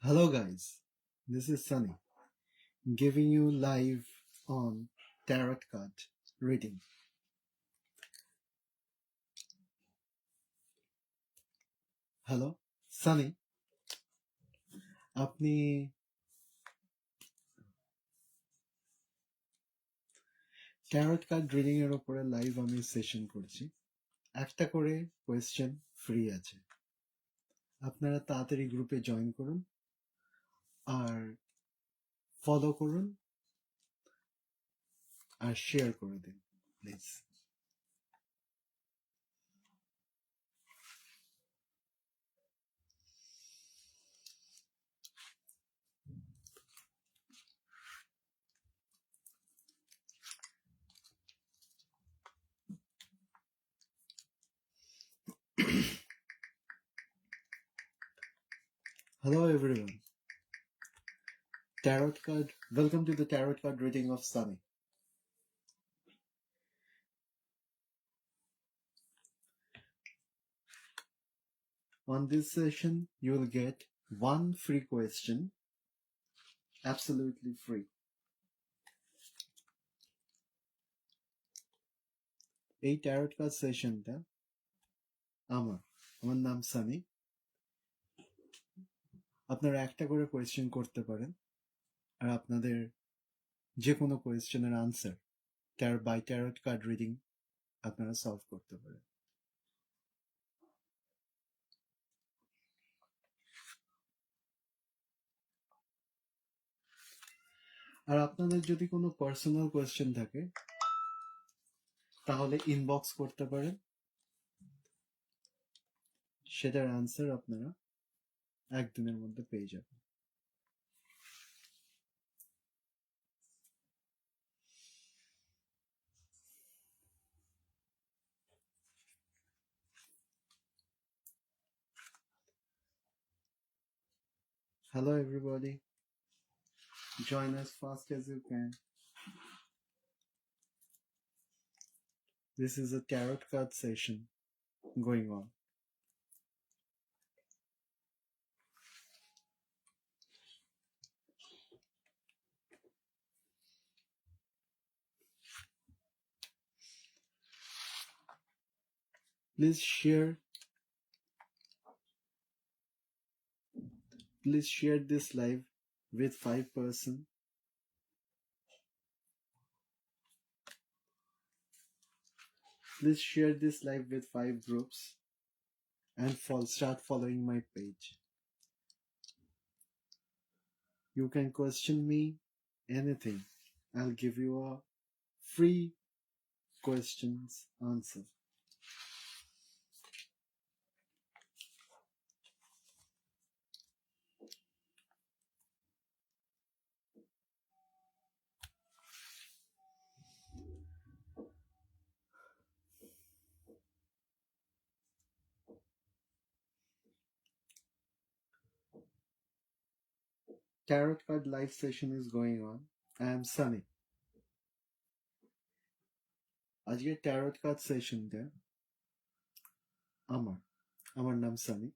Hello, guys. This is Sunny giving you live on Tarot card reading. Hello Sunny, আপনি tarot card reading এর উপরে live আমি session করছি। একটা করে কোয়েশ্চেন ফ্রি আছে, আপনারা তাড়াতাড়ি গ্রুপে জয়েন করুন আর ফলো করুন আর শেয়ার করে দিন please. Hello everyone. Tarot card. Welcome to the tarot card reading of Sunny. On this session, you will get one free question, absolutely free. এই ট্যারট কার্ড সেশনটা আমার নাম সানি। আপনারা একটা করে কোয়েশ্চেন করতে পারেন আর আপনাদের যে কোনো কোয়েশ্চেনের আনসার ট্যারট কার্ড রিডিং আপনারা সলভ করতে পারেন। আর আপনাদের যদি কোনো পার্সোনাল কোয়েশ্চেন থাকে তাহলে ইনবক্স করতে পারেন, সেটার আনসার আপনারা একদিনের মধ্যে পেয়ে যাবেন। Hello everybody, join as fast as you can. This is a tarot card session going on. Please share this live with 5 person. Please share this live with 5 groups and start following my page. You can question me anything. I'll give you a free questions answer. Tarot card live session is going on. I am Sunny. আজকে tarot card সেশনটা আমার নাম সানি।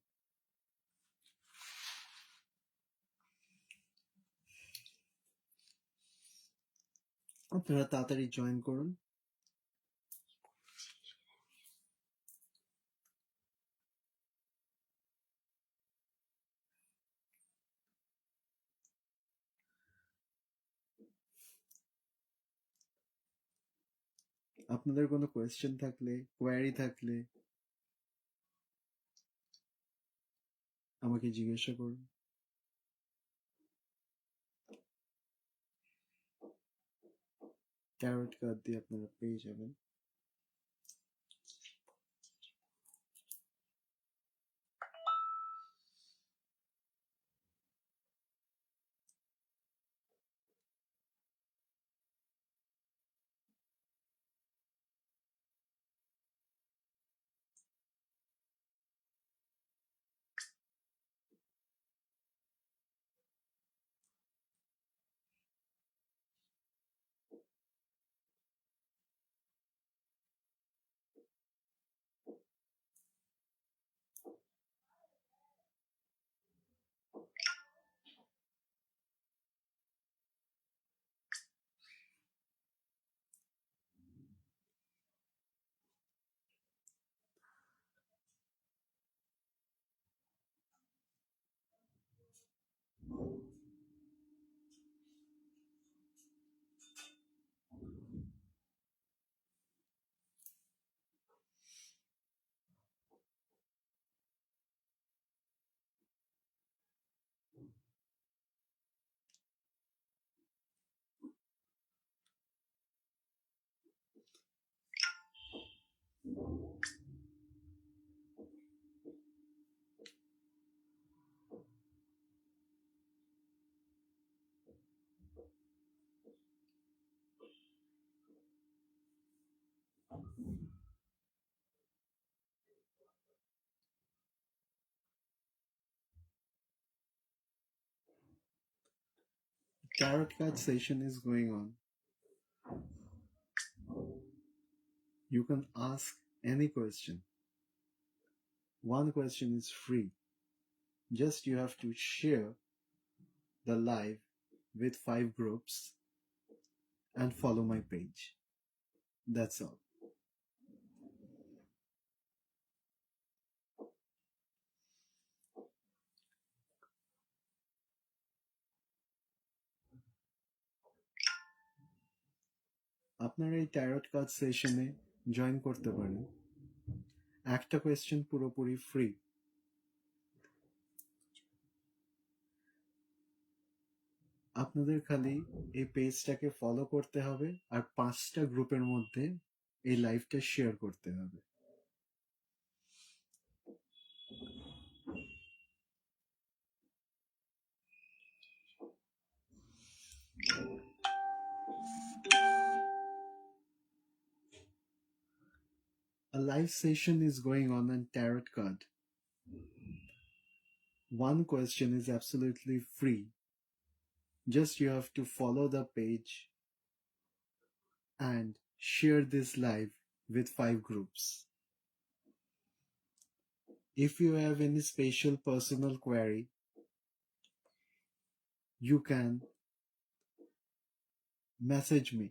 আপনারা তাড়াতাড়ি join করুন। আপনাদের কোনো question থাকলে, query থাকলে আমাকে জিজ্ঞাসা করুন। ট্যারট কার্ড দিয়ে আপনারা পেয়ে যাবেন। Tarot card session is going on. You can ask any question. One question is free. Just you have to share the live with 5 groups and follow my page. That's all. আপনারা এই tarot card সেশনে join করতে পারেন। একটা question পুরোপুরি free. আপনাদের খালি এই পেজটাকে ফলো করতে হবে আর 5টা গ্রুপের মধ্যে এই লাইভটা শেয়ার করতে হবে। A live session is going on tarot card. One question is absolutely free. Just you have to follow the page and share this live with 5 groups. If you have any special personal query, you can message me.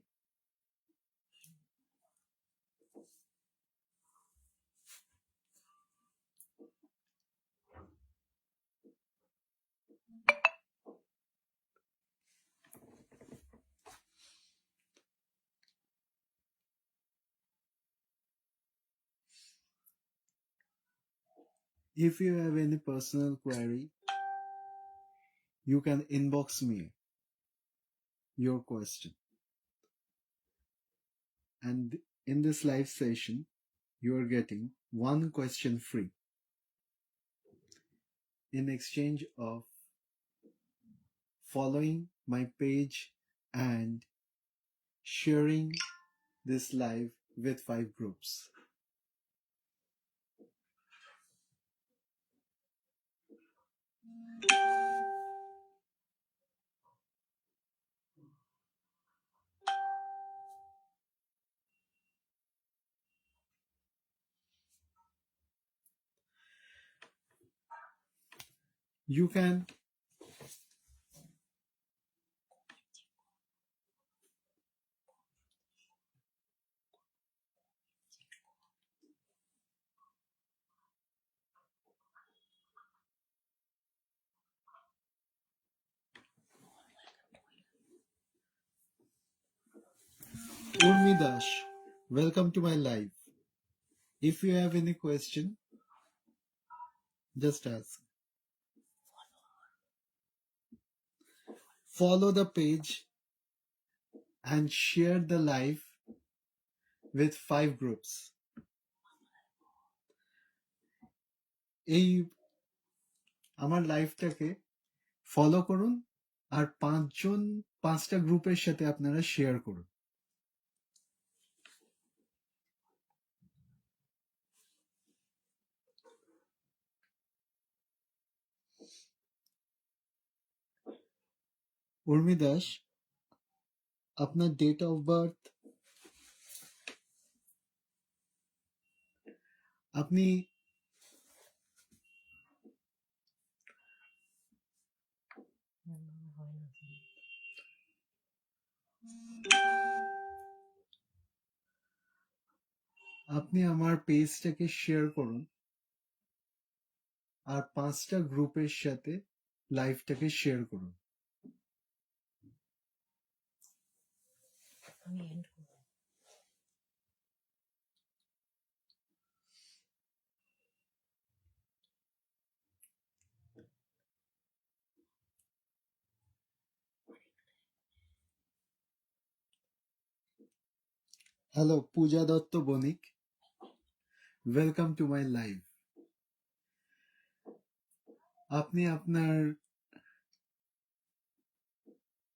If you have any personal query, you can inbox me your question. And in this live session, you are getting 1 question free in exchange of following my page and sharing this live with 5 groups. You can Urmi Dash, welcome to my live. If you have any question, just ask. Follow the page and share the live with 5 groups. এই আমার লাইভটাকে follow করুন আর 5টা গ্রুপের সাথে আপনারা share করুন। উর্মি দাস, আপনার ডেট অফ বার্থ, আপনি আপনি আমার পেজটাকে শেয়ার করুন আর 5টা গ্রুপের সাথে লাইভটাকে শেয়ার করুন। Hello, Puja Dutta Banik, welcome to my live.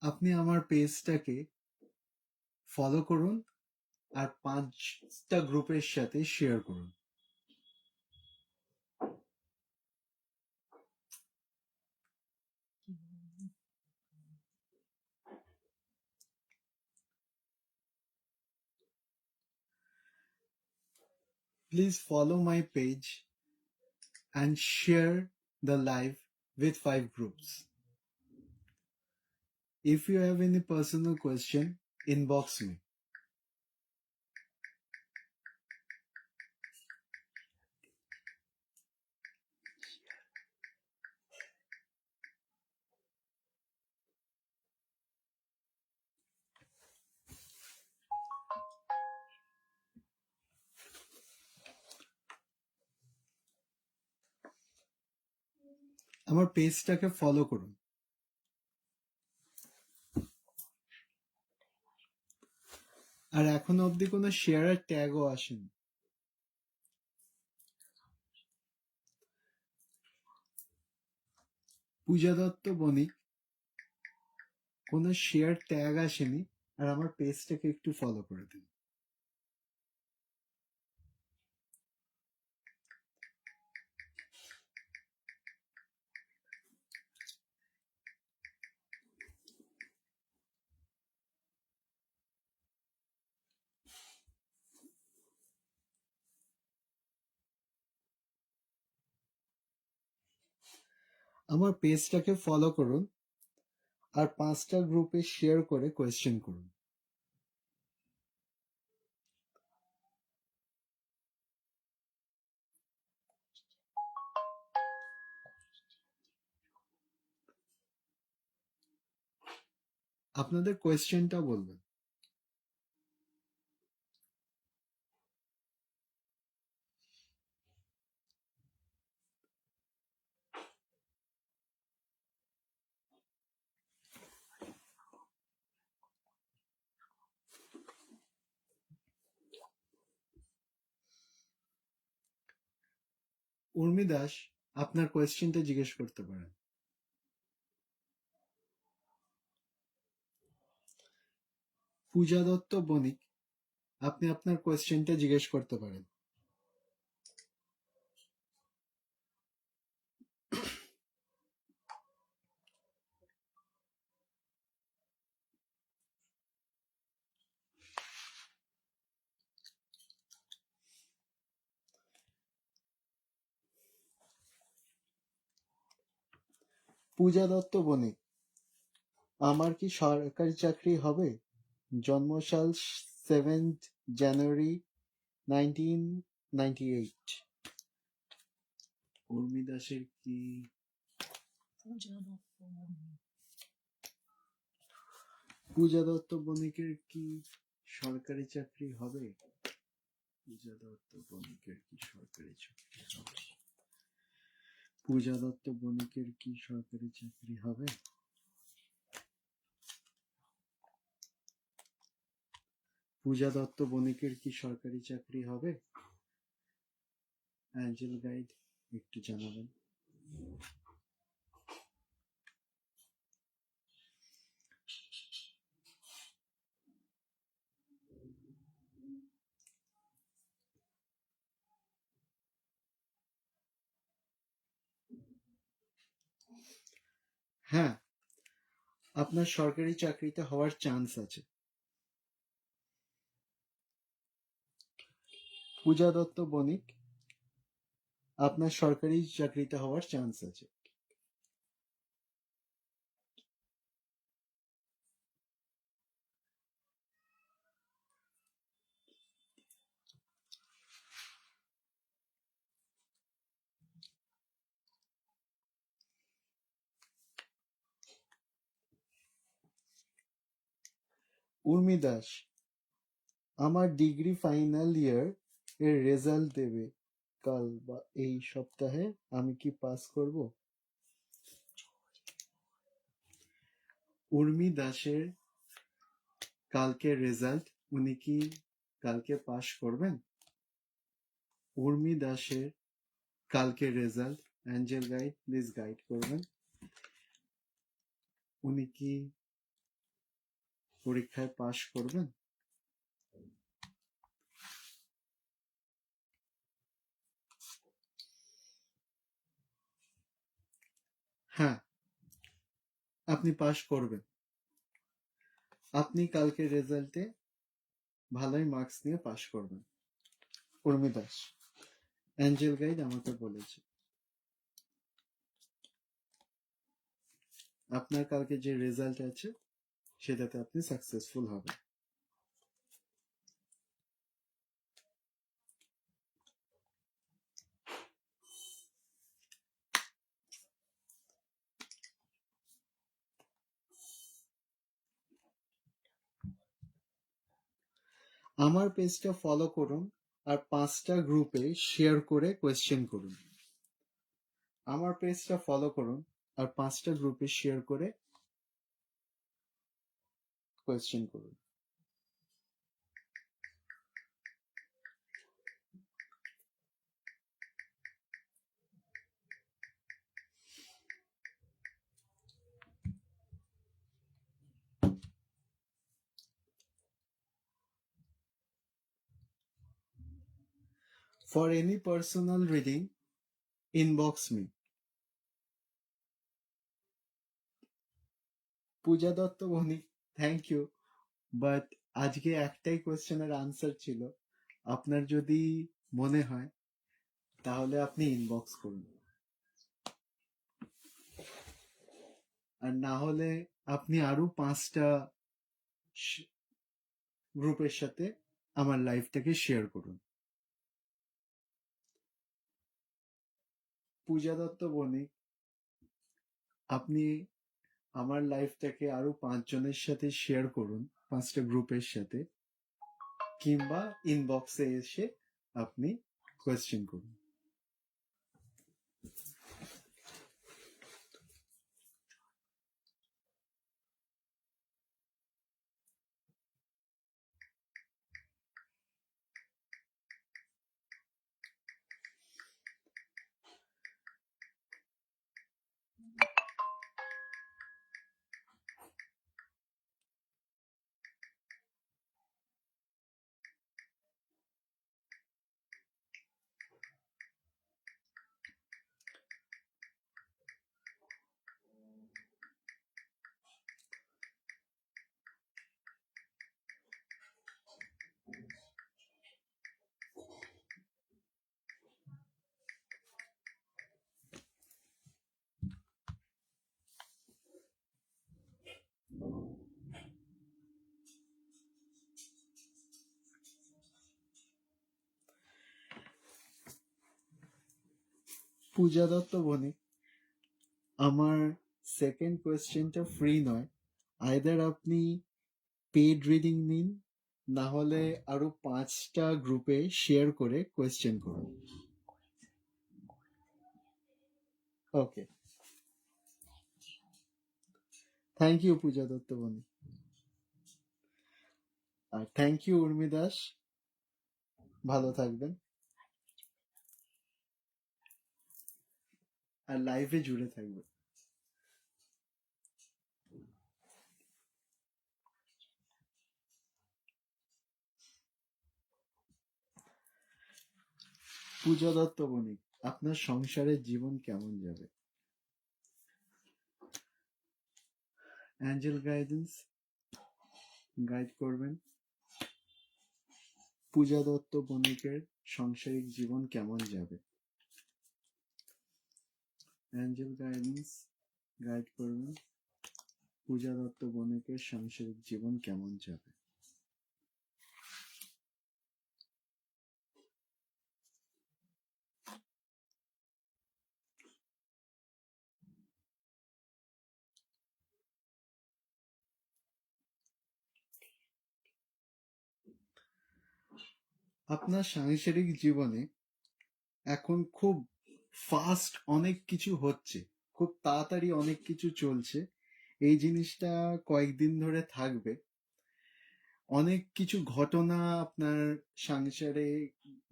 আপনি আমার পেজটাকে ফলো করুন আর 5টা গ্রুপের সাথে শেয়ার করুন। Please follow my page and share the live with 5 groups. If you have any personal question, inbox me. আমার পেজটাকে ফলো করুন। আর এখনো অবধি কোনো শেয়ার আর ট্যাগও আসেনি। পূজা দত্ত বণিক, কোনো শেয়ার ট্যাগ আসেনি, আর আমার পেজটাকে একটু ফলো করে দিন। আমার পেজটাকে ফলো করুন আর 5টা গ্রুপে শেয়ার করে কোয়েশ্চেন করুন। আপনাদের কোয়েশ্চেনটা বলবেন। উর্মি দাস, আপনার কোয়েশ্চেনটা জিজ্ঞেস করতে পারেন। পূজা দত্ত বণিক, আপনি আপনার কোয়েশ্চেনটা জিজ্ঞেস করতে পারেন। পূজা দত্ত বণিক, আমার কি সরকারি চাকরি হবে? জন্মসাল 7th January 1998। উর্মি দাসের কি পূজা দত্ত বণিকের কি সরকারি চাকরি হবে? পূজা দত্ত বণিকের কি সরকারি চাকরি হবে? পূজা দত্ত বণিকের কি সরকারি চাকরি হবে? পূজা দত্ত বণিকের কি সরকারি চাকরি হবে? অ্যাঞ্জেল গাইড, একটু জানাবেন। হ্যাঁ, আপনার সরকারি চাকরিতে হওয়ার চান্স আছে। পূজা দত্ত বণিক, আপনার সরকারি চাকরিতে হওয়ার চান্স আছে। উর্মি দাস, আমার ডিগ্রি ফাইনাল ইয়ার এর রেজাল্ট দেবে কাল বা এই সপ্তাহে, আমি কি পাস করব? উর্মি দাসের কালকে রেজাল্ট, উনি কি কালকে পাস করবেন? উর্মি দাসের কালকে result, Angel guide please guide করবেন, উনি কি পরীক্ষায় পাস করবেন? হ্যাঁ, আপনি পাস করবেন। আপনি কালকে রেজাল্টে ভালোই মার্কস নিয়ে পাস করবেন। উর্মি দাস, অ্যাঞ্জেল গাইড আমাকে বলেছে আপনার কালকে যে রেজাল্ট আছে সেটাতে আপনি সাকসেসফুল হবেন। আমার পেজটা ফলো করুন আর 5টা গ্রুপে শেয়ার করে কোয়েশ্চেন করুন। আমার পেজটা ফলো করুন আর 5টা গ্রুপে শেয়ার করে কোয়েশ্চেন করুন। For any personal reading, inbox me. Puja Dutta Banik, thank you, but আজকে একটাই কোয়েশ্চেনের আনসার ছিল। আপনার যদি মনে হয় তাহলে আপনি ইনবক্স করুন, আর না হলে আপনি আরো 5টা গ্রুপের সাথে আমার লাইভটাকে শেয়ার করুন। পূজা দত্ত বণিক, আপনি আমার লাইভটাকে আরো 5জনের সাথে শেয়ার করুন, 5টা গ্রুপের সাথে, কিংবা ইনবক্সে এসে আপনি কোয়েশ্চেন করুন। পূজা দত্ত বণিক, আমার সেকেন্ড কোয়েশ্চেনটা ফ্রি নয়। আইদার আপনি পেড রিডিং নিন, না হলে আরো 5টা গ্রুপে শেয়ার করে কোয়েশ্চেন করুন। Okay, thank you Puja Dutta Banik, আর থ্যাংক ইউ উর্মি দাস। ভালো থাকবেন আর লাইভে জুড়ে থাকবেন। পূজা দত্ত বণিক, আপনার সংসারের জীবন কেমন যাবে? অ্যাঞ্জেল গাইডেন্স গাইড করবেন। পূজা দত্ত বণিকের সাংসারিক জীবন কেমন যাবে? অ্যাঞ্জেল গাইডেন্স গাইড করবেন। পূজা দত্ত বণিকের সাংসারিক জীবন কেমন যাবে? আপনার সাংসারিক জীবনে এখন খুব ফাস্ট অনেক কিছু হচ্ছে, খুব তাড়াতাড়ি অনেক কিছু চলছে। এই জিনিসটা কয়েকদিন ধরে থাকবে। অনেক কিছু ঘটনা আপনার সাংসারিক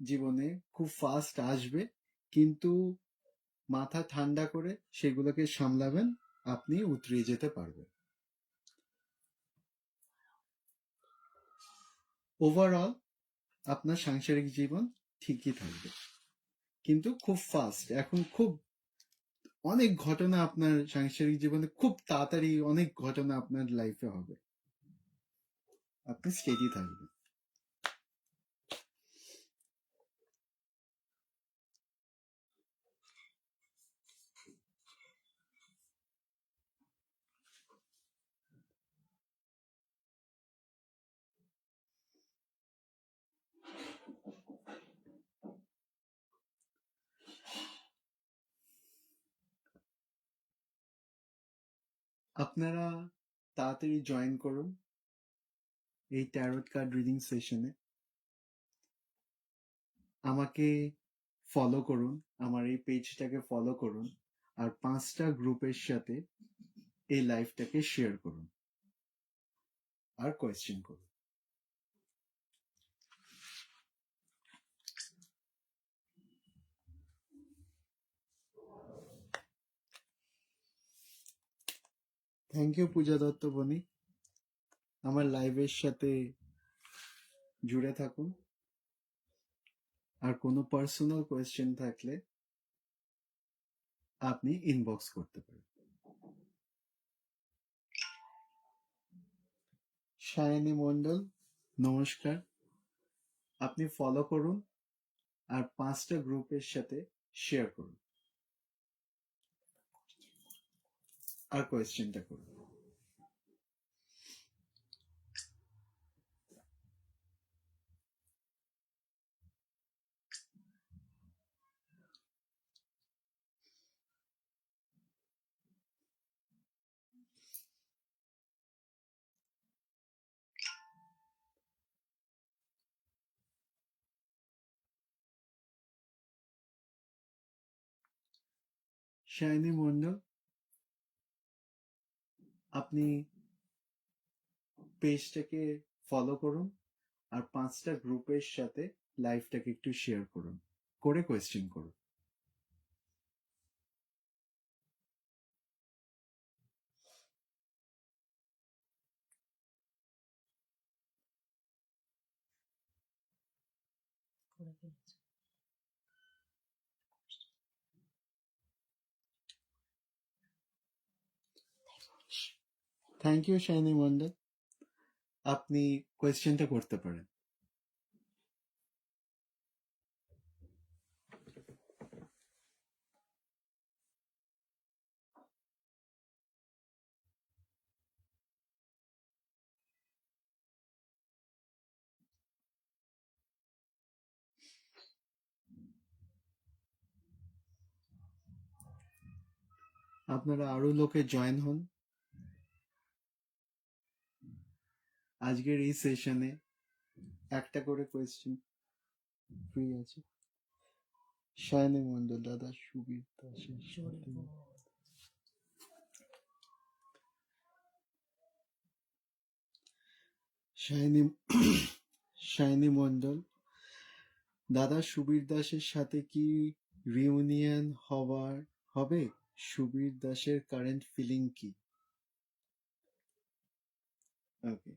জীবনে খুব ফাস্ট আসবে, কিন্তু মাথা ঠান্ডা করে সেগুলোকে সামলাবেন, আপনি উতরিয়ে যেতে পারবেন। ওভারঅল আপনার সাংসারিক জীবন ঠিকই থাকবে, কিন্তু খুব ফাস্ট, এখন খুব অনেক ঘটনা আপনার সাংসারিক জীবনে খুব তাড়াতাড়ি অনেক ঘটনা আপনার লাইফে হবে, আপনি স্টেডি থাকবেন। আপনারা তাড়াতাড়ি জয়েন করুন এই ট্যারট কার্ড রিডিং সেশনে। আমাকে ফলো করুন, আমার এই পেজটাকে ফলো করুন, আর 5টা গ্রুপের সাথে এই লাইভটাকে শেয়ার করুন আর কোয়েশ্চেন করুন। থ্যাংক ইউ পূজা দত্ত বনি, আমার লাইভের সাথে জুড়ে থাকুন। আর কোনো পার্সোনাল কোয়েশ্চেন থাকলে আপনি ইনবক্স করতে পারেন। সায়নী মন্ডল নমস্কার, আপনি ফলো করুন আর 5টা গ্রুপের সাথে শেয়ার করুন আর কোয়েশ্চেনটা করুন। শাইনি মন্ডল, আপনি পেজটাকে ফলো করুন আর 5টা গ্রুপের সাথে লাইভটাকে একটু শেয়ার করুন, করে কোয়েশ্চেন করুন। থ্যাংক ইউ শাইনি মন্ডল, আপনি কোয়েশ্চেনটা করতে পারেন। আপনারা আরো লোকে জয়েন হন। আজকের এই সেশনে একটা করে কোয়েশ্চেন ফ্রি আছে। শায়নী মন্ডল, দাদা সুবীর দাসের সাথে শায়নী মন্ডল, দাদা সুবীর দাসের সাথে কি রিউনিয়ন হবে? সুবীর দাসের কারেন্ট ফিলিং কি? ওকে।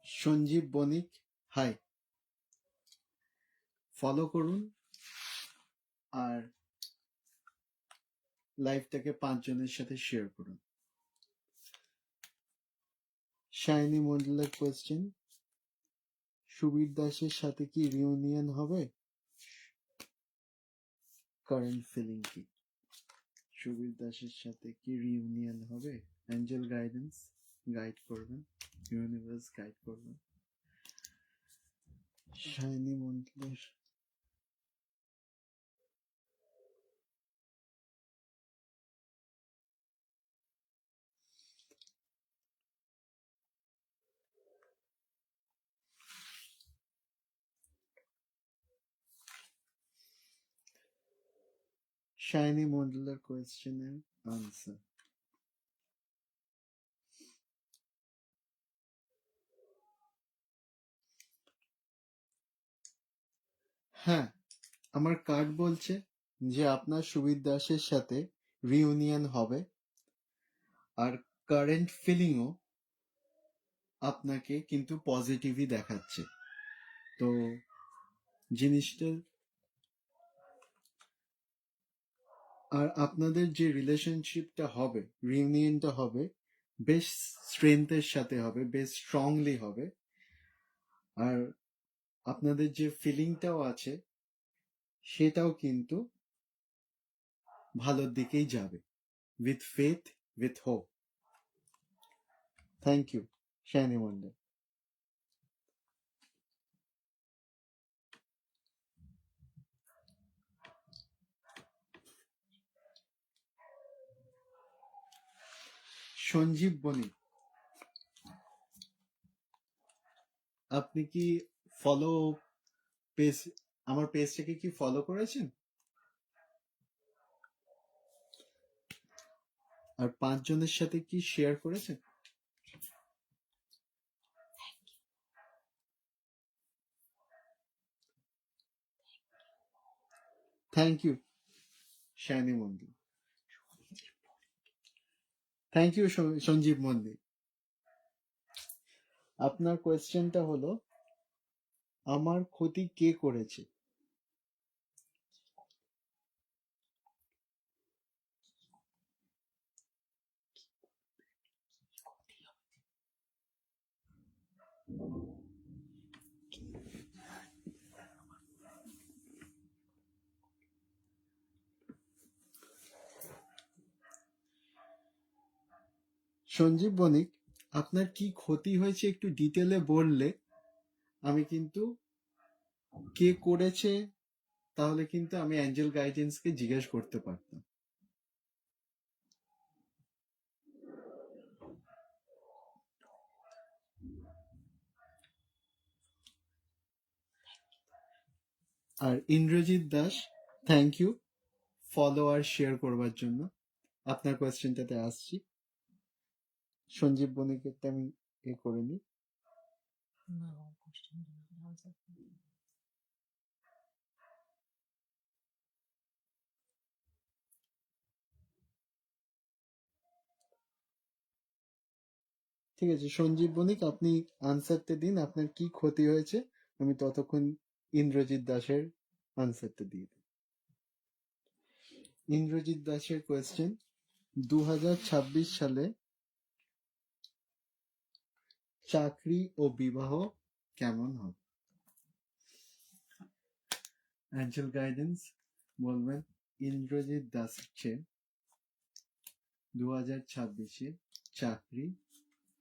সঞ্জীব বণিক, হাই, ফলো করুন আর লাইভটাকে 5 জনের সাথে শেয়ার করুন। শাইনি মন্ডলের কোয়েশ্চেন, সুবীর দাসের সাথে কি রিউনিয়ন হবে? কারেন্ট ফিলিং কি? সুবীর দাসের সাথে কি রিউনিয়ন হবে? অ্যাঞ্জেল গাইডেন্স গাইড করবেন, ইউনিভার্স গাইড করবেন। শাইনি মন্ডলের শাইনি মন্ডলের কোয়েশ্চেনের আনসার। হ্যাঁ, আমার কার্ড বলছে যে আপনার সুবীর দাসের সাথে রিউনিয়ন হবে, আর কারেন্ট ফিলিংও আপনাকে কিন্তু পজিটিভই দেখাচ্ছে। তো জিনিসটা আর আপনাদের যে রিলেশনশিপটা হবে, রিউনিয়নটা হবে, বেশ স্ট্রেংথের সাথে হবে, বেশ স্ট্রংলি হবে। আর আপনাদের যে ফিলিংটাও আছে সেটাও কিন্তু ভালোর দিকেই যাবে, with faith, with hope. Thank you, Shiny Mondal. Sanjeev Banik, আপনি কি ফলো পেজ, আমার পেজটাকে কি ফলো করেছেন? আর 5 জনের সাথে কি শেয়ার করেছেন? থ্যাংক ইউ, শাইনি মন্দির। থ্যাংক ইউ, সঞ্জীব মন্দির। আপনার কোয়েশ্চেনটা হলো, আমার ক্ষতি কে করেছে? সঞ্জীব বণিক, আপনার কি ক্ষতি হয়েছে একটু ডিটেলে বললে আমি কিন্তু কে করেছে তাহলে কিন্তু আমি অ্যাঞ্জেল গাইডেন্সকে জিজ্ঞেস করতে পারতাম। আর Indrajit Das, thank you follow আর শেয়ার করবার জন্য। আপনার কোয়েশ্চেনটাতে আসছি। সঞ্জীব বণিকেরটা আমি করে নিই। ঠিক আছে সঞ্জীব বণিক, আপনি আনসারটা দিন, আপনার কি ক্ষতি হয়েছে, আমি ততক্ষণ ইন্দ্রজিৎ দাসের আনসারটা দিয়ে দিই। ইন্দ্রজিৎ দাসের কোয়েশ্চেন, 2026 সালে চাকরি ও বিবাহ কেমন হবে? অ্যাঞ্জেল গাইডেন্স বলবেন ইন্দ্রজিৎ দাস হচ্ছে 2026-এ চাকরি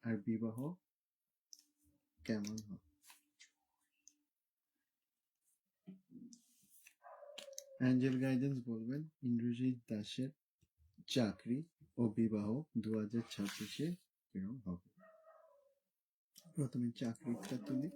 আর বিবাহ কেমন হবে? অ্যাঞ্জেল গাইডেন্স বলবেন ইন্দ্রজিৎ দাসের চাকরি ও বিবাহ 2026-এ কেমন হবে? প্রথমে চাকরিটা তুলি।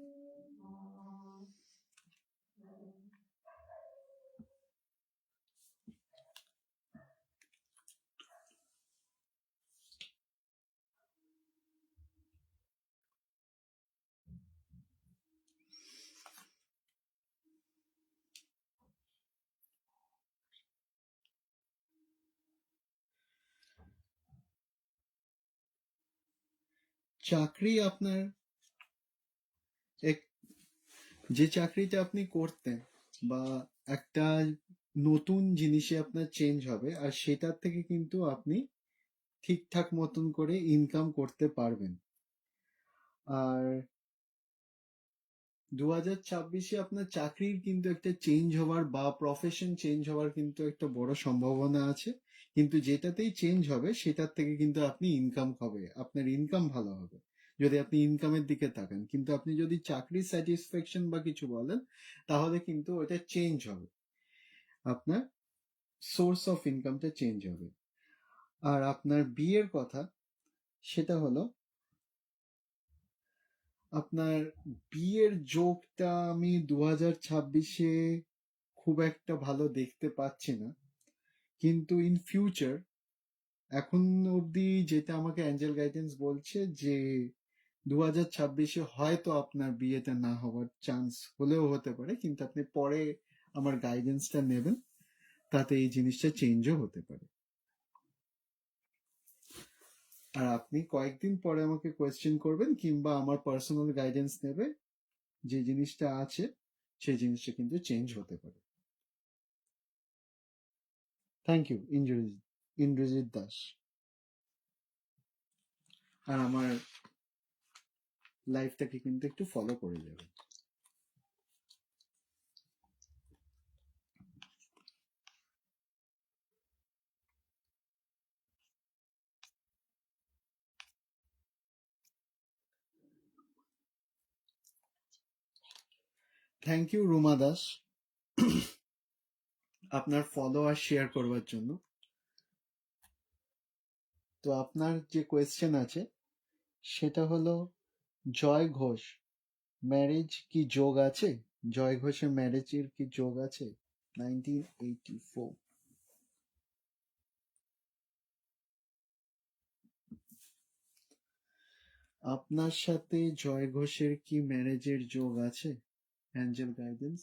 চাকরি আপনার যে চাকরিটা আপনি করতেন বা একটা নতুন জিনিসে আপনার চেঞ্জ হবে, আর সেটার থেকে কিন্তু আপনি ঠিকঠাক মতন করে ইনকাম করতে পারবেন। আর 2026-এ আপনার চাকরির কিন্তু একটা চেঞ্জ হওয়ার বা প্রফেশন চেঞ্জ হওয়ার কিন্তু একটা বড় সম্ভাবনা আছে, কিন্তু যেটাতেই চেঞ্জ হবে সেটার থেকে কিন্তু আপনি ইনকাম হবে, আপনার ইনকাম ভালো হবে যদি আপনি ইনকামের দিকে তাকান। কিন্তু আপনি যদি চাকরির স্যাটিসফ্যাকশন বা কিছু বলেন তাহলে কিন্তু ওটা চেঞ্জ হবে, আপনার সোর্স অফ ইনকামটা চেঞ্জ হবে। আর আপনার বিয়ের কথা, সেটা হলো আপনার বিয়ের যোগটা আমি 2026-এ খুব একটা ভালো দেখতে পাচ্ছি না, কিন্তু ইন ফিউচার এখন অবধি যেটা আমাকে অ্যাঞ্জেল গাইডেন্স বলছে যে 2026-এ হয়তো আপনার বিয়েটা না হওয়ার চান্স হলেও হতে পারে, কিন্তু আপনি পরে আমার গাইডেন্সটা নেবেন, তাতে এই জিনিসটা চেঞ্জও হতে পারে। আর আপনি কয়েকদিন পরে আমাকে কোয়েশ্চেন করবেন কিংবা আমার পার্সোনাল গাইডেন্স নেবে, যে জিনিসটা আছে সেই জিনিসটা কিন্তু চেঞ্জ হতে পারে। Thank you Indrajit Das. আর আমার লাইফটাকে কিন্তু একটু ফলো করে যাবে। থ্যাংক ইউ রুমা দাস আপনার ফলো আর শেয়ার করবার জন্য। তো আপনার যে কোয়েশ্চেন আছে সেটা হলো জয় ঘোষ ম্যারেজ কি যোগ আছে? জয় ঘোষের ম্যারেজের কি যোগ আছে? 1984। আপনার সাথে জয় ঘোষের কি ম্যারেজের যোগ আছে? Angel guidance.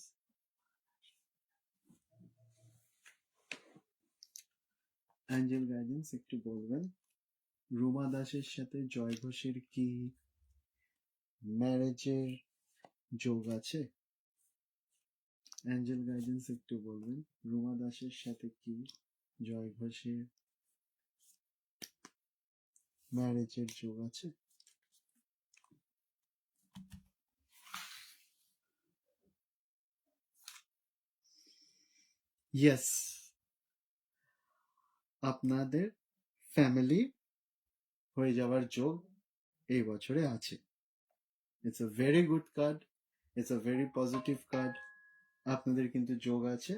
অ্যাঞ্জেল গাইডেন্স একটু বলবেন রুমা দাসের সাথে জয় ঘোষের কি ম্যারেজের যোগ আছে? অ্যাঞ্জেল গাইডেন্স একটু বলবেন রুমা দাসের সাথে কি জয় ঘোষের ম্যারেজের যোগ আছে? ইয়েস, আপনাদের ফ্যামিলি হয়ে যাওয়ার যোগ এই বছরে আছে। It's a very good card, it's a very positive card. আপনাদের কিন্তু যোগ আছে।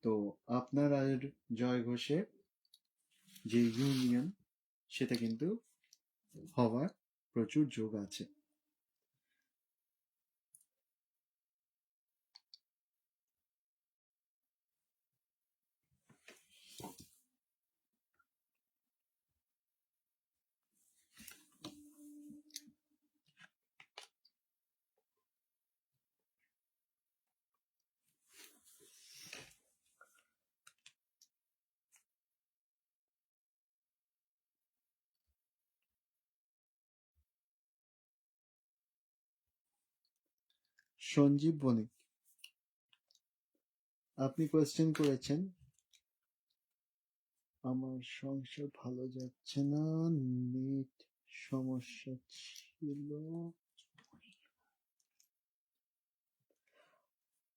তো আপনার আর জয় ঘোষের যে ইউনিয়ন সেটা কিন্তু হওয়ার প্রচুর যোগ আছে। সঞ্জীব বণিক, আপনি কোয়েশ্চেন করেছেন আমার সংসার ভালো যাচ্ছে না, নেট সমস্যা ছিল,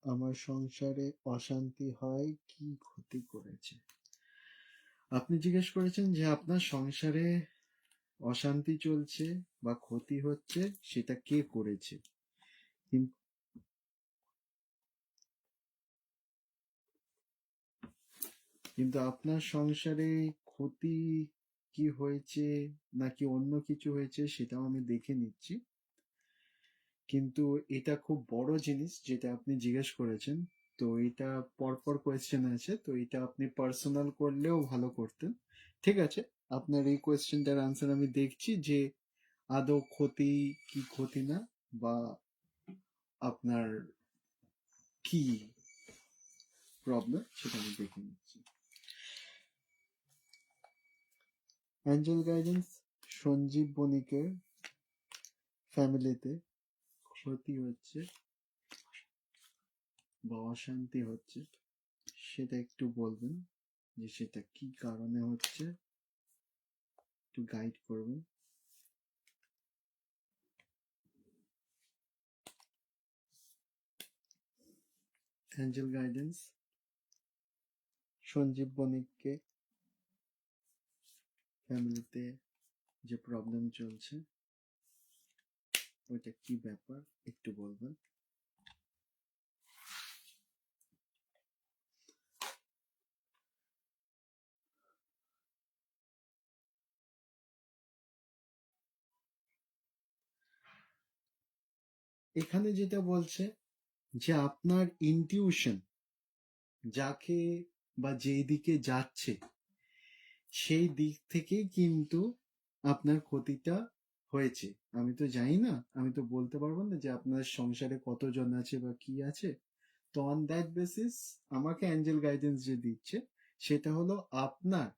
আমার সংসারে অশান্তি হয়, কি ক্ষতি করেছে? আপনি জিজ্ঞেস করেছেন যে আপনার সংসারে অশান্তি চলছে বা ক্ষতি হচ্ছে সেটা কে করেছে। কিন্তু আপনার সংসারে ক্ষতি কি হয়েছে নাকি অন্য কিছু হয়েছে সেটাও আমি দেখে নিচ্ছি। কিন্তু এটা খুব বড় জিনিস যেটা আপনি জিজ্ঞেস করেছেন, তো এটা পরপর কোয়েশ্চেন আছে, তো এটা আপনি পার্সোনাল করলেও ভালো করতেন। ঠিক আছে, আপনার এই কোয়েশ্চেনটার আনসার আমি দেখছি যে আদৌ ক্ষতি কি ক্ষতি না, বা আপনার কি প্রবলেম সেটা আমি দেখে নিচ্ছি। অ্যাঞ্জেল গাইডেন্স, সঞ্জীব বণিকের ফ্যামিলিতে ক্ষতি হচ্ছে বা অশান্তি হচ্ছে সেটা একটু বলবেন যে সেটা কি কারণে হচ্ছে, একটু গাইড করবেন। অ্যাঞ্জেল গাইডেন্স, সঞ্জীব বণিককে ফ্যামিলিতে যে প্রবলেম চলছে ওইটা কি ব্যাপার একটু বলবেন। এখানে যেটা বলছে যে আপনার ইনটিউশন যাকে বা যেই দিকে যাচ্ছে সেই দিক থেকেই কিন্তু আপনার ক্ষতিটা হয়েছে। আমি তো জানি না, আমি তো বলতে পারবো না যে আপনার সংসারে কতজন আছে বা কি আছে। তো অন দ্যাট বেসিস আমাকে অ্যাঞ্জেল গাইডেন্স যে দিচ্ছে সেটা হলো আপনার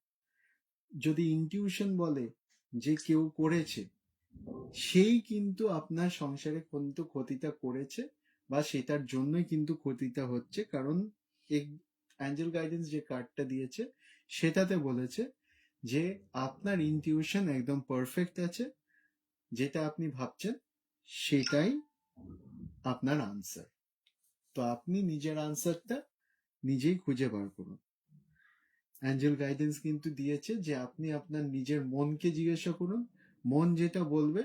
যদি ইনটিউশন বলে যে কেউ করেছে, সেই কিন্তু আপনার সংসারে কিন্তু ক্ষতিটা করেছে বা সেটার জন্যই কিন্তু ক্ষতিটা হচ্ছে। কারণ অ্যাঞ্জেল গাইডেন্স যে কার্ডটা দিয়েছে সেটাতে বলেছে যে আপনার ইনটিউশন একদম পারফেক্ট আছে, যেটা আপনি ভাবছেন সেটাই আপনার আনসার। তো আপনি নিজের আনসারটা নিজেই খুঁজে বার করুন। অ্যাঞ্জেল গাইডেন্স কিন্তু দিয়েছে যে আপনি আপনার নিজের মনকে জিজ্ঞাসা করুন, মন যেটা বলবে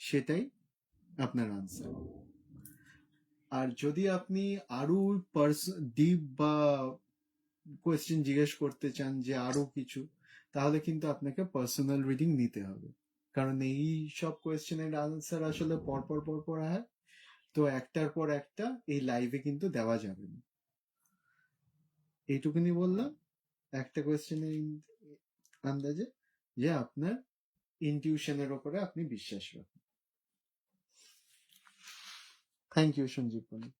সেটাই আপনার আনসার। আর যদি আপনি আরো ডিপ বা কোয়েশ্চেন জিজ্ঞেস করতে চান যে আরো কিছু, তাহলে কিন্তু আপনাকে পার্সোনাল রিডিং নিতে হবে, কারণ এই সব কোয়েশ্চেনের আনসার আসলে পরপর পরপর হয়, তো একটার পর একটা এই লাইভে কিন্তু দেওয়া যাবে না। এইটুকুনি বললাম একটা কোয়েশ্চেনের আন্দাজে, যে আপনার ইনটিউশনের ওপরে আপনি বিশ্বাস রাখুন। থ্যাংক ইউ সঞ্জীব বণিক।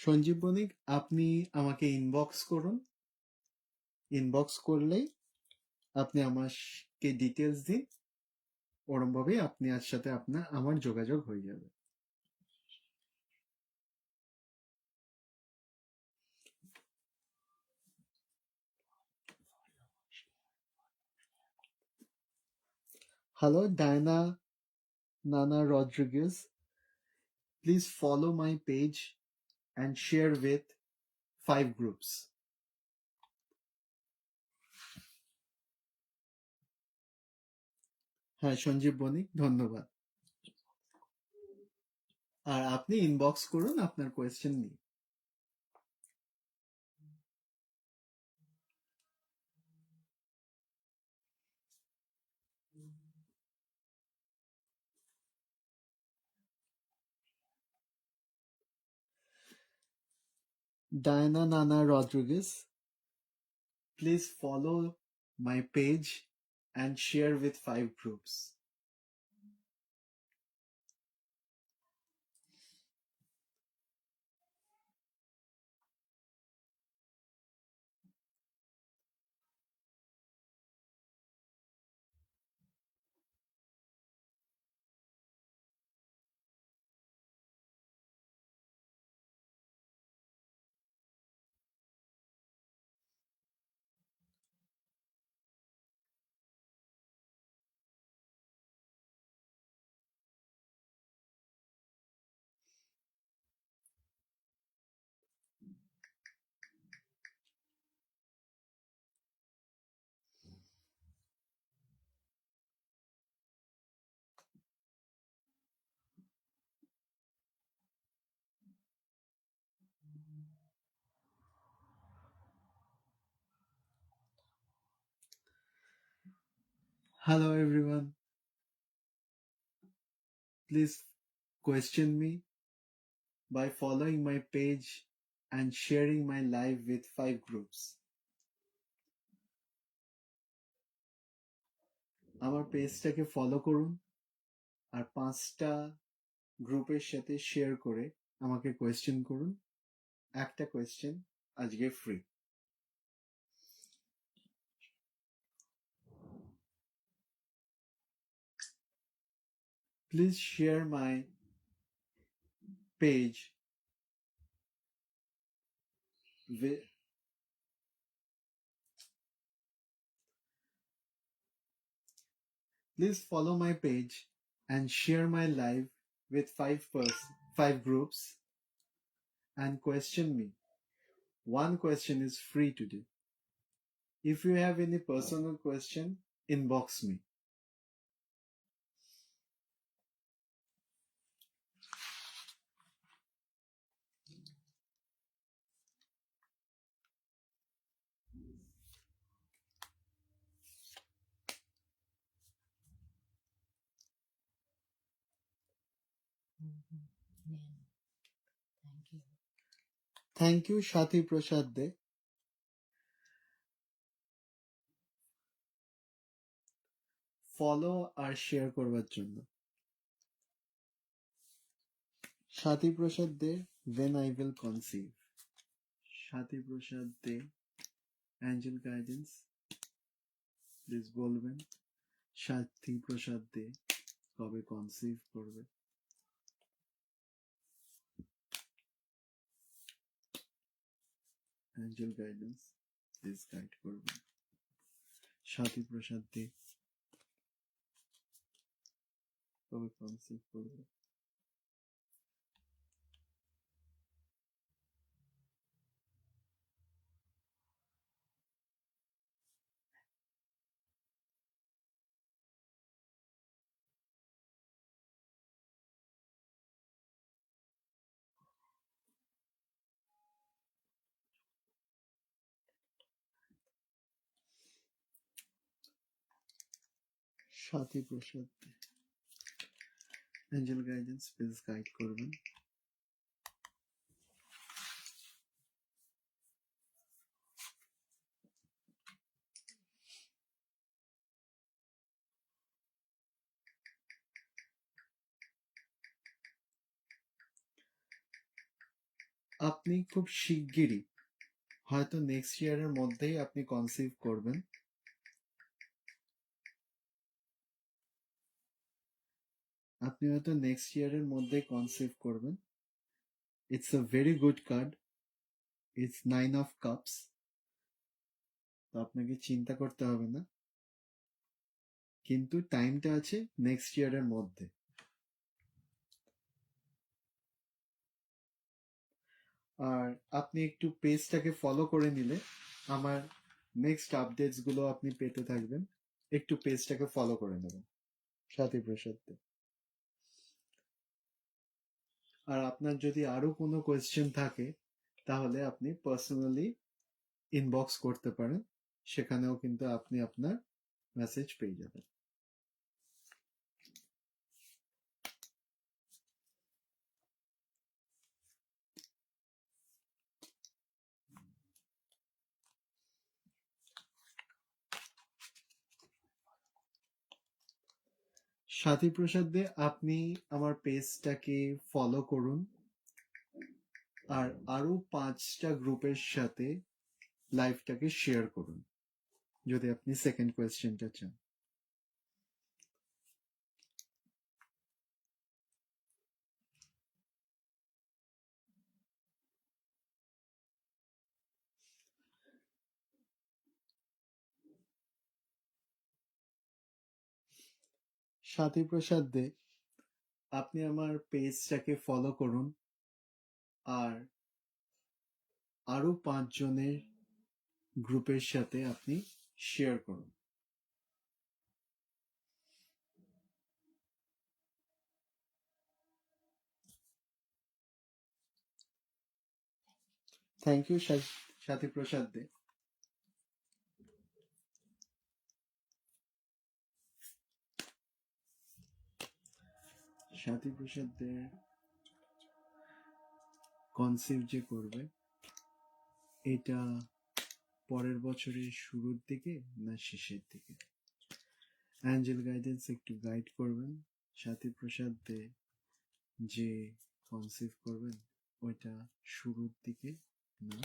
সঞ্জীব বণিক, আপনি আমাকে ইনবক্স করুন, ইনবক্স করলেই আপনি আমাকে ডিটেলস দিন, ওরম ভাবেই আপনার সাথে আমার যোগাযোগ হয়ে যাবে। Hello, Diana Nana Rodriguez. Please follow my page and share with 5 groups. হ্যাঁ সঞ্জীব বণিক, ধন্যবাদ। আর আপনি ইনবক্স করুন আপনার কোয়েশ্চেন নিয়ে। Diana Nana Rodriguez, please follow my page and share with 5 groups. Hello everyone. Please question me by following my page and sharing my live with 5 groups. আমার পেজটাকে follow করুন আর 5টা গ্রুপের সাথে শেয়ার করে আমাকে কোয়েশ্চেন করুন। একটা কোয়েশ্চেন আজকে free. Please share my page with Please follow my page and share my live with 5 groups and question me. One question is free today. If you have any personal question, inbox me. Thank you, Shati Prasad De. Follow আর share করবার জন্য। Swati Prasad De, When I Will Conceive। Swati Prasad De, angel guidance, please বলবেন স্বাতী প্রসাদ দে কবে conceive করবে। Angel guidance please guide করবেন স্বাতী প্রসাদ দে কবে conceive করবে। Swati Prasad De, angel guidance please guide করবেন। আপনি খুব শিগগিরই, হয়তো নেক্সট ইয়ারের মধ্যেই আপনি কনসিভ করবেন। আপনি হয়তো নেক্সট ইয়ারের মধ্যে কনসিভ করবেন। It's a very good card, it's 9 of cups. তো আপনাকে চিন্তা করতে হবে না, কিন্তু টাইমটা আছে নেক্সট ইয়ারের মধ্যে। আর আপনি একটু পেজটাকে ফলো করে নিলে আমার নেক্সট আপডেটস গুলো আপনি পেতে থাকবেন। একটু পেজটাকে ফলো করে নেবেন স্বাতী প্রসাদ দে। আর আপনার যদি আরো কোনো কোয়েশ্চেন থাকে তাহলে আপনি পার্সোনালি ইনবক্স করতে পারেন, সেখানেও কিন্তু আপনি আপনার মেসেজ পেয়ে যাবেন। স্বাতী প্রসাদ দে, আপনি আমার পেজটাকে ফলো করুন আর আরো 5টা গ্রুপের সাথে লাইভটাকে শেয়ার করুন যদি আপনি সেকেন্ড কোয়েশ্চেনটা চান। স্বাতী প্রসাদ দে, আপনি আমার পেজটাকে ফলো করুন আর আরো 5 জনের গ্রুপের সাথে আপনি শেয়ার করুন। Thank you Swati Prasad De. Swati Prasad De conceive যে করবে, এটা পরের বছরের শুরুর দিকে না শেষের দিকে? অ্যাঞ্জেল গাইডেন্স একটু গাইড করবেন স্বাতী প্রসাদ দে যে কনসিভ করবেন ওইটা শুরুর দিকে না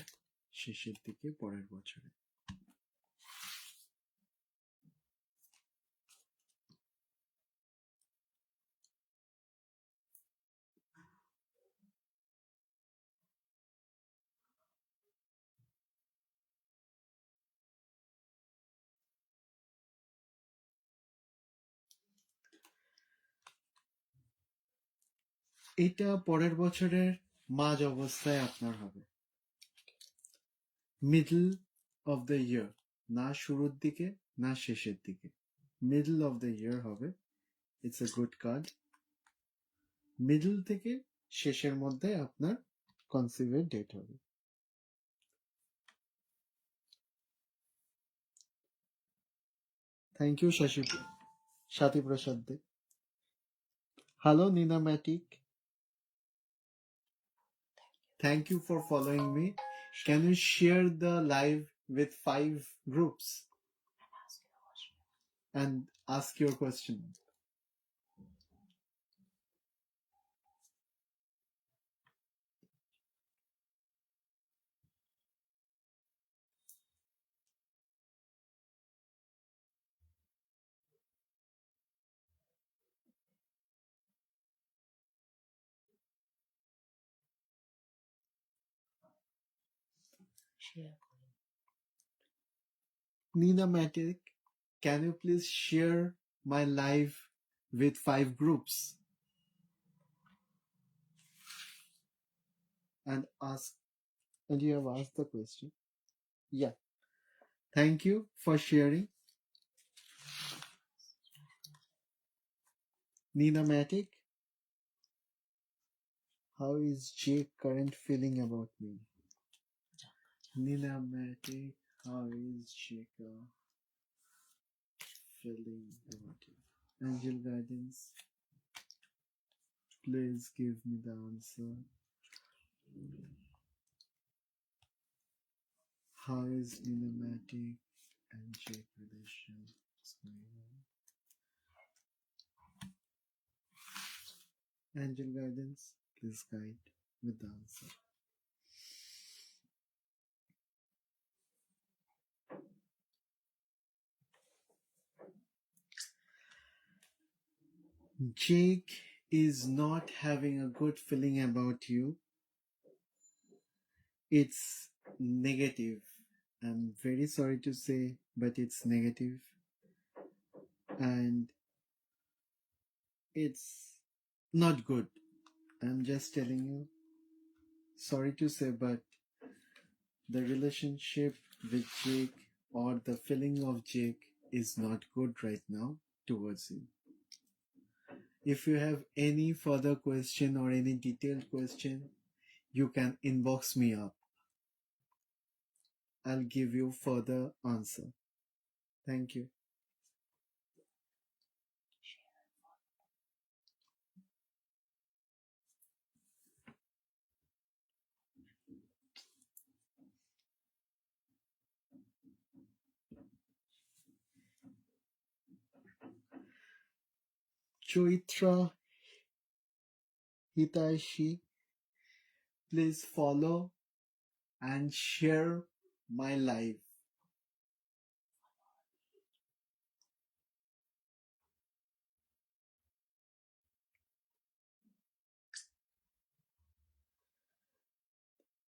শেষের দিকে পরের বছরে? এটা পরের বছরের মাঝ অবস্থায় আপনার হবে, মিডল অফ দ্য ইয়ার, না শুরুর দিকে না শেষের দিকে, মিডল অফ দ্য ইয়ার হবে। It's a good card. Middle থেকে শেষের মধ্যে আপনার কনসিভের ডেট হবে। Thank you Swati Prasad De. Hello Nina Matic, thank you for following me. Can you share the live with 5 groups? and ask your question. Nina Matic, can you please share my live with 5 groups and ask, and you have asked the question? Yeah. Thank you for sharing. Nina Matic, how is Jake current feeling about me? Nina Matic, how is Jake feeling about you? Angel Guidance, please give me the answer. How is Nina Matic and Jake relation is going on? Angel Guidance, please guide with the answer. Jake is not having a good feeling about you. It's negative. I'm very sorry to say, but it's negative. And it's not good. I'm just telling you. Sorry to say, but the relationship with Jake or the feeling of Jake is not good right now towards you. If you have any further question or any detailed question, you can inbox me up. I'll give you further answer. Thank you. Choitra Hitashi, please follow and share my live.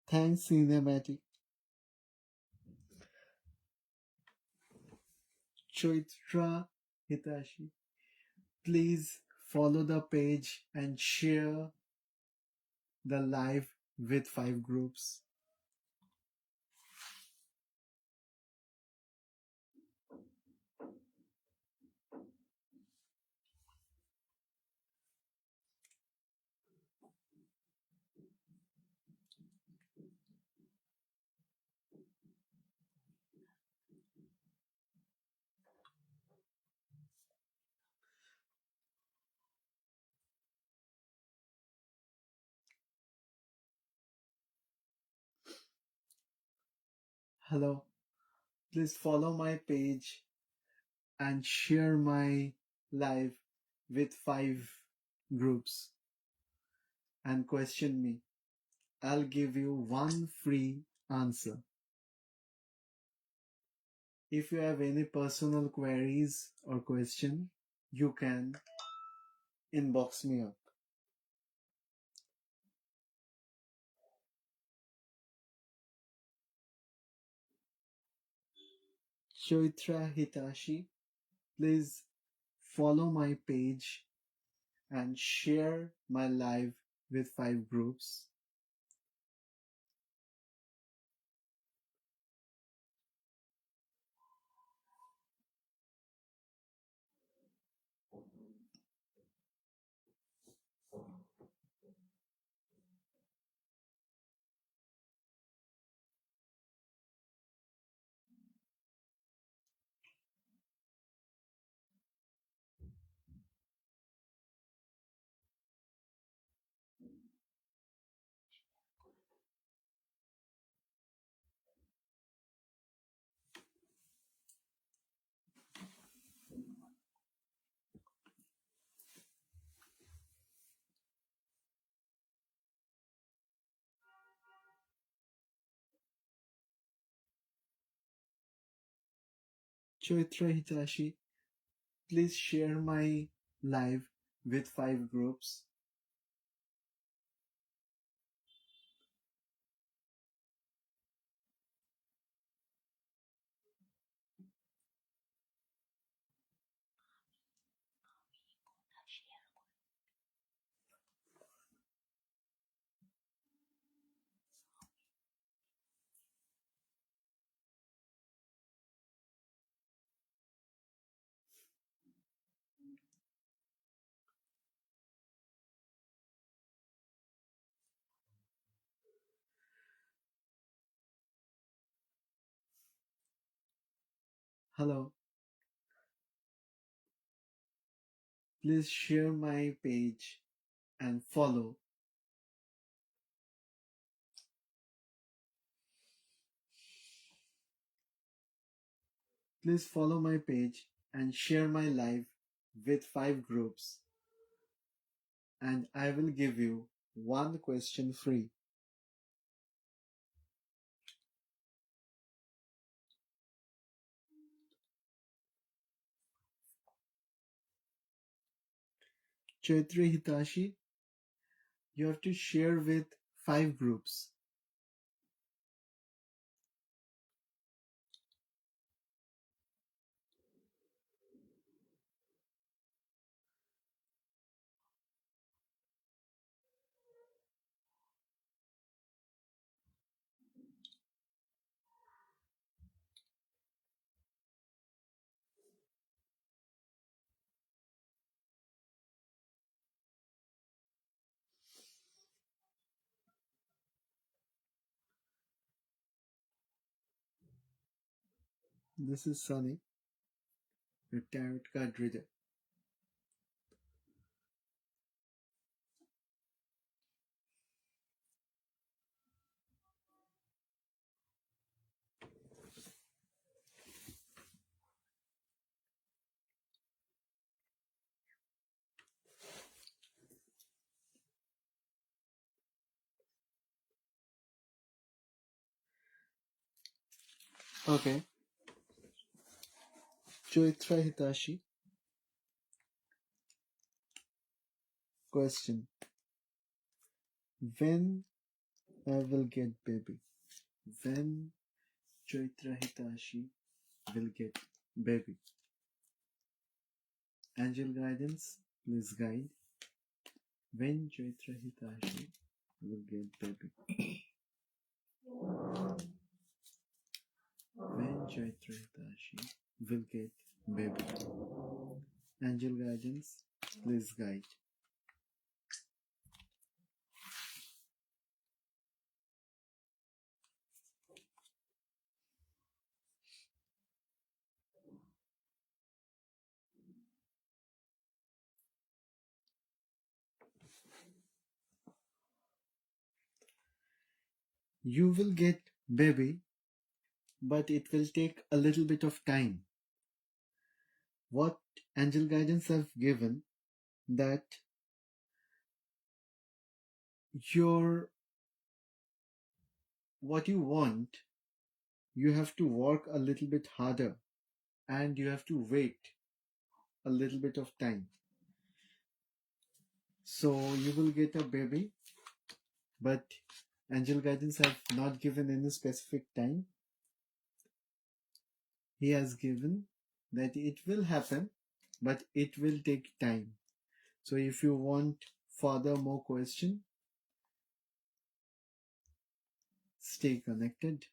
Thanks, Cinematic. Choitra Hitashi, please follow the page and share the live with 5 groups. Hello, please follow my page and share my live with 5 groups and question me. I'll give you 1 free answer. If you have any personal queries or question, you can inbox me up. Choitra Hitashi, please follow my page and share my live with 5 groups. Choitra Hitashi, please share my live with 5 groups. Hello. Please share my page and follow. Please follow my page and share my live with 5 groups, and I will give you 1 question free. Chaitri Hitashi, you have to share with 5 groups. This is Sunny, your tarot card reader. Okay. Chaitra Hitashi, question. When I will get baby? When Chaitra Hitashi will get baby? Angel guidance, please guide. When Chaitra Hitashi will get baby? When Chaitra Hitashi will get baby? Angel guidance, please guide. You will get baby, but it will take a little bit of time. What angel guidance have given that what you want, you have to work a little bit harder and you have to wait a little bit of time. So you will get a baby, but angel guidance have not given any specific time. He has given that it will happen, but it will take time. So if you want further more question, stay connected.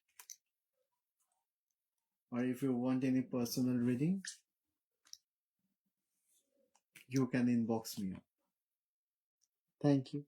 Or if you want any personal reading, you can inbox me up. Thank you.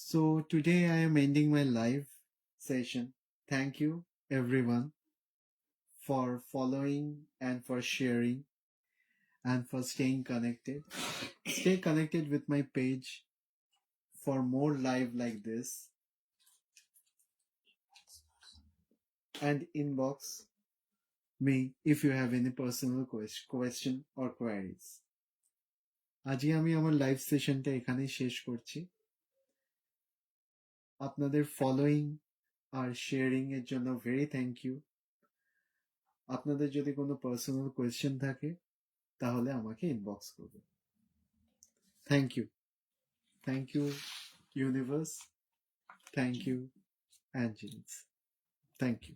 So today I am ending my live session. Thank you everyone for following and for sharing. and for staying connected. Stay connected with my page for more live like this, and inbox me if you have any personal question or queries. আজকে আমি আমার live সেশনটা এখানেই শেষ করছি। আপনাদের following আর sharing এর জন্য very thank you. আপনাদের যদি কোনো পার্সোনাল কোয়েশ্চেন থাকে তাহলে আমাকে ইনবক্স করবেন। Thank you, thank you universe, thank you angels, thank you.